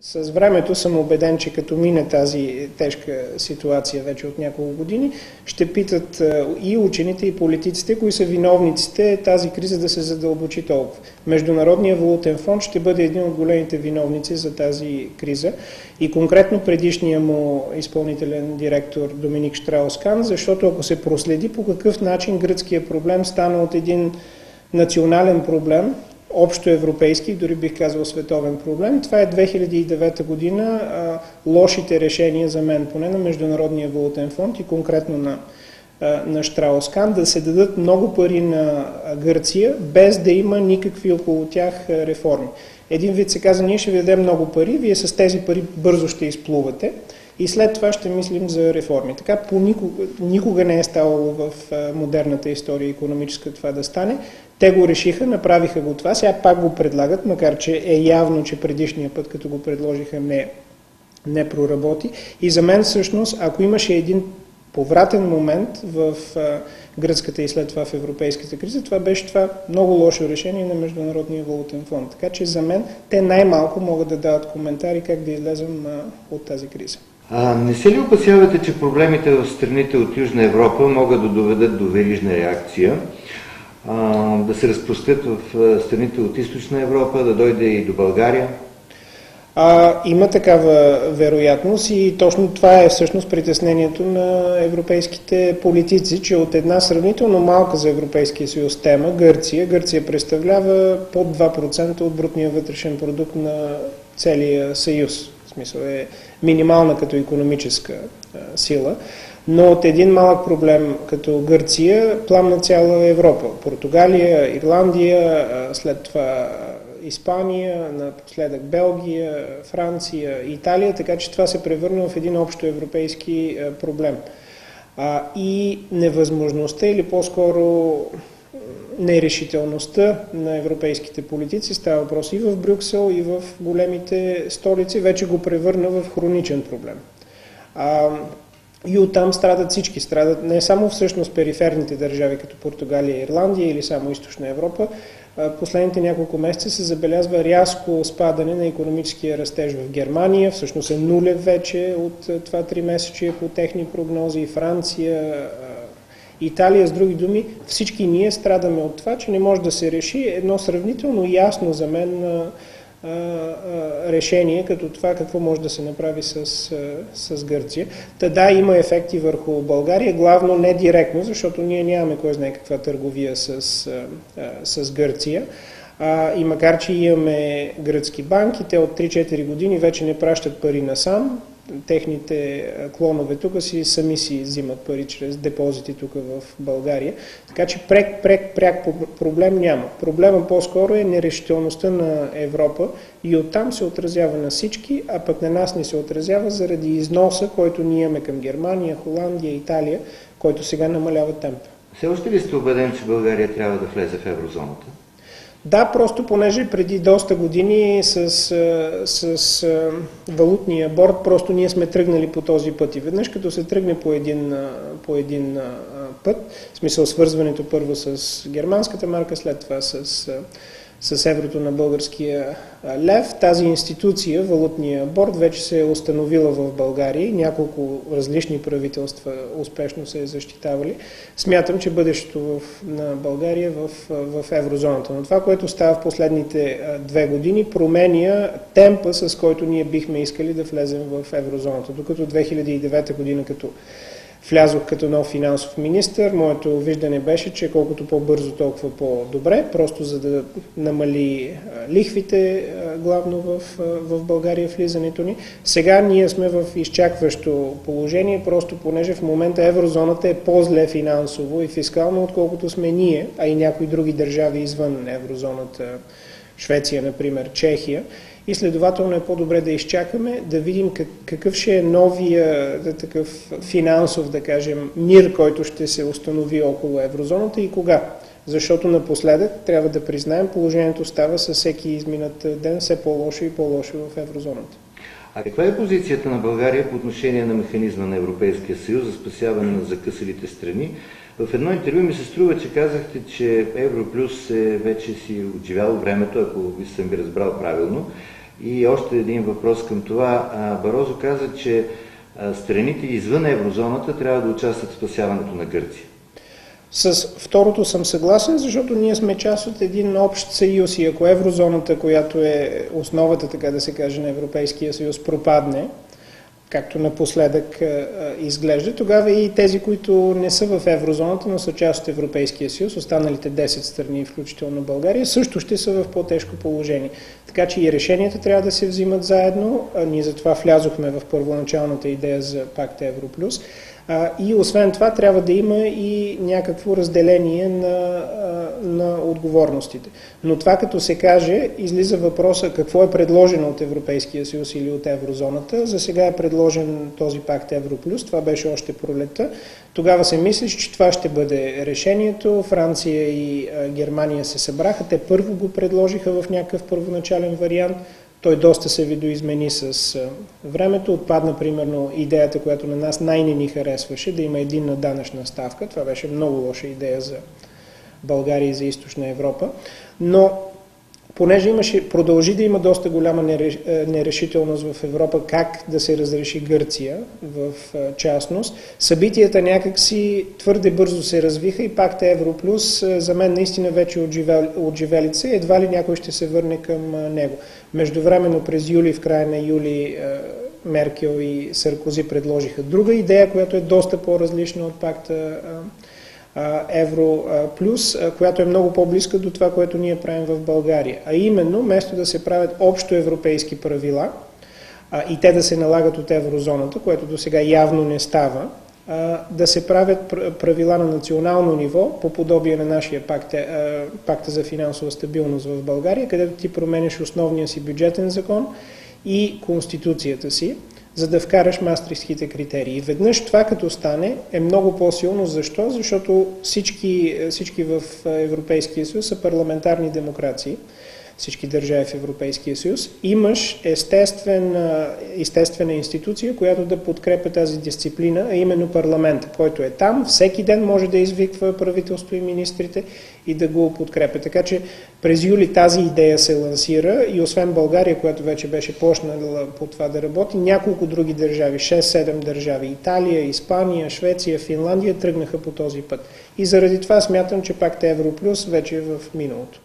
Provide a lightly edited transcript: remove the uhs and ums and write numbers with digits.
С времето съм убеден, че като мине тази тежка ситуация вече от няколко години, ще питат и учените, и политиците, кои са виновниците тази криза да се задълбочи толкова. Международният валутен фонд ще бъде един от големите виновници за тази криза и конкретно предишния му изпълнителен директор Доминик Штраус-Кан, защото ако се проследи по какъв начин гръцкият проблем стана от един национален проблем, общо европейски, дори бих казал световен проблем. Това е 2009 година лошите решения за мен, поне на Международния валутен фонд и конкретно на Штраус-Кан, да се дадат много пари на Гърция, без да има никакви около тях реформи. Един вид се каза, ние ще ви дадем много пари, вие с тези пари бързо ще изплувате и след това ще мислим за реформи. Така никога не е ставало в модерната история икономическа това да стане. Те го решиха, направиха го това, сега пак го предлагат, макар че е явно, че предишния път, като го предложиха, не проработи. И за мен всъщност, ако имаше един повратен момент в гръцката и след това в европейската криза, това беше това много лошо решение на Международния валутен фонд. Така че за мен те най-малко могат да дават коментари как да излезем от тази криза. Не се ли опасявате, че проблемите в страните от Южна Европа могат да доведат до верижна реакция, да се разпростят в страните от Източна Европа, да дойде и до България? Има такава вероятност и точно това е всъщност притеснението на европейските политици, че от една сравнително малка за Европейския съюз тема, Гърция представлява под 2% от брутния вътрешен продукт на целия съюз. В смисъл е минимална като икономическа сила. Но от един малък проблем като Гърция пламна цяла Европа. Португалия, Ирландия, след това Испания, напоследък Белгия, Франция, Италия, така че това се превърна в един общо европейски проблем. И невъзможността или по-скоро нерешителността на европейските политици, става въпрос и в Брюксел, и в големите столици, вече го превърна в хроничен проблем. И оттам страдат всички. Страдат не само всъщност периферните държави, като Португалия и Ирландия или само Източна Европа. Последните няколко месеца се забелязва рязко спадане на икономическия растеж в Германия. Всъщност е нулев вече от това 3 месечия по техни прогнози. Франция, Италия, с други думи, всички ние страдаме от това, че не може да се реши едно сравнително ясно за мен решение, като това какво може да се направи с Гърция. Да, има ефекти върху България, главно не директно, защото ние нямаме кой знае каква търговия с Гърция. И макар, че имаме гръцки банки, те от 3-4 години вече не пращат пари насам. Техните клонове тук сами си взимат пари чрез депозити тук в България. Така че пряк проблем няма. Проблема по-скоро е нерешителността на Европа и оттам се отразява на всички, а пък на нас не се отразява заради износа, който ние имаме към Германия, Холандия, Италия, който сега намалява темпа. Все още ли сте убеден, че България трябва да влезе в еврозоната? Да, просто понеже преди доста години с валутния борд, просто ние сме тръгнали по този път и веднъж като се тръгне по един път, в смисъл свързването първо с германската марка, след това с еврото на българския лев, тази институция, валутния борд, вече се е установила в България и няколко различни правителства успешно се е защитавали. Смятам, че бъдещето на България в еврозоната. Но това, което става в последните 2 години, променя темпа, с който ние бихме искали да влезем в еврозоната. Докато 2009 година, като влязох като нов финансов министър, моето виждане беше, че колкото по-бързо, толкова по-добре, просто за да намали лихвите главно в България влизането ни. Сега ние сме в изчакващо положение, просто понеже в момента еврозоната е по-зле финансово и фискално, отколкото сме ние, а и някои други държави извън еврозоната, Швеция, например, Чехия. И следователно е по-добре да изчакаме, да видим какъв ще е новия такъв финансов, да кажем, мир, който ще се установи около еврозоната и кога. Защото напоследък, трябва да признаем, положението става със всеки изминат ден все по-лошо и по-лошо в еврозоната. А каква е позицията на България по отношение на механизма на Европейския съюз за спасяване на закъсалите страни? В едно интервю ми се струва, че казахте, че Европлюс вече си отживял времето, ако съм ви разбрал правилно, И още един въпрос към това. Барозо каза, че страните извън еврозоната трябва да участват в спасяването на Гърция. С второто съм съгласен, защото ние сме част от един общ съюз и ако еврозоната, която е основата, така да се каже, на Европейския съюз, пропадне, както напоследък изглежда, тогава и тези, които не са в еврозоната, но са част от Европейския съюз, останалите 10 страни, включително България, също ще са в по-тежко положение. Така че и решенията трябва да се взимат заедно. Ние затова влязохме в първоначалната идея за пакт Европлюс. И освен това трябва да има и някакво разделение на отговорностите. Но това като се каже, излиза въпроса какво е предложено от Европейския съюз или от еврозоната. За сега е предложен този пакт Европлюс, това беше още пролетта. Тогава се мисли, че това ще бъде решението. Франция и Германия се събраха. Те първо го предложиха в някакъв първоначален вариант. Той доста се видоизмени с времето. Отпадна, примерно, идеята, която на нас най-не ни харесваше, да има единна данъчна ставка. Това беше много лоша идея за България и за Източна Европа. Но, понеже продължи да има доста голяма нерешителност в Европа как да се разреши Гърция в частност, събитията някакси твърде бързо се развиха и пакта Европлюс за мен наистина вече отживелица и едва ли някой ще се върне към него. Междувременно през юли, в края на юли, Меркел и Саркози предложиха друга идея, която е доста по-различна от пакта Европлюс, която е много по-близка до това, което ние правим в България. А именно, вместо да се правят общо европейски правила и те да се налагат от еврозоната, което до сега явно не става, да се правят правила на национално ниво, по подобие на нашия пакта за финансова стабилност в България, където ти променяш основния си бюджетен закон и конституцията си, за да вкараш мастрихтските критерии. И веднъж това като стане е много по-силно. Защо? Защото всички в Европейския съюз са парламентарни демокрации, всички държави в Европейския съюз. Имаш естествена институция, която да подкрепя тази дисциплина, а именно парламента, който е там, всеки ден може да извиква правителство и министрите и да го подкрепя. Така че през юли тази идея се лансира и освен България, която вече беше почнала по това да работи, няколко други държави, 6-7 държави, Италия, Испания, Швеция, Финландия тръгнаха по този път. И заради това смятам, че пакт Европлюс вече е в миналото.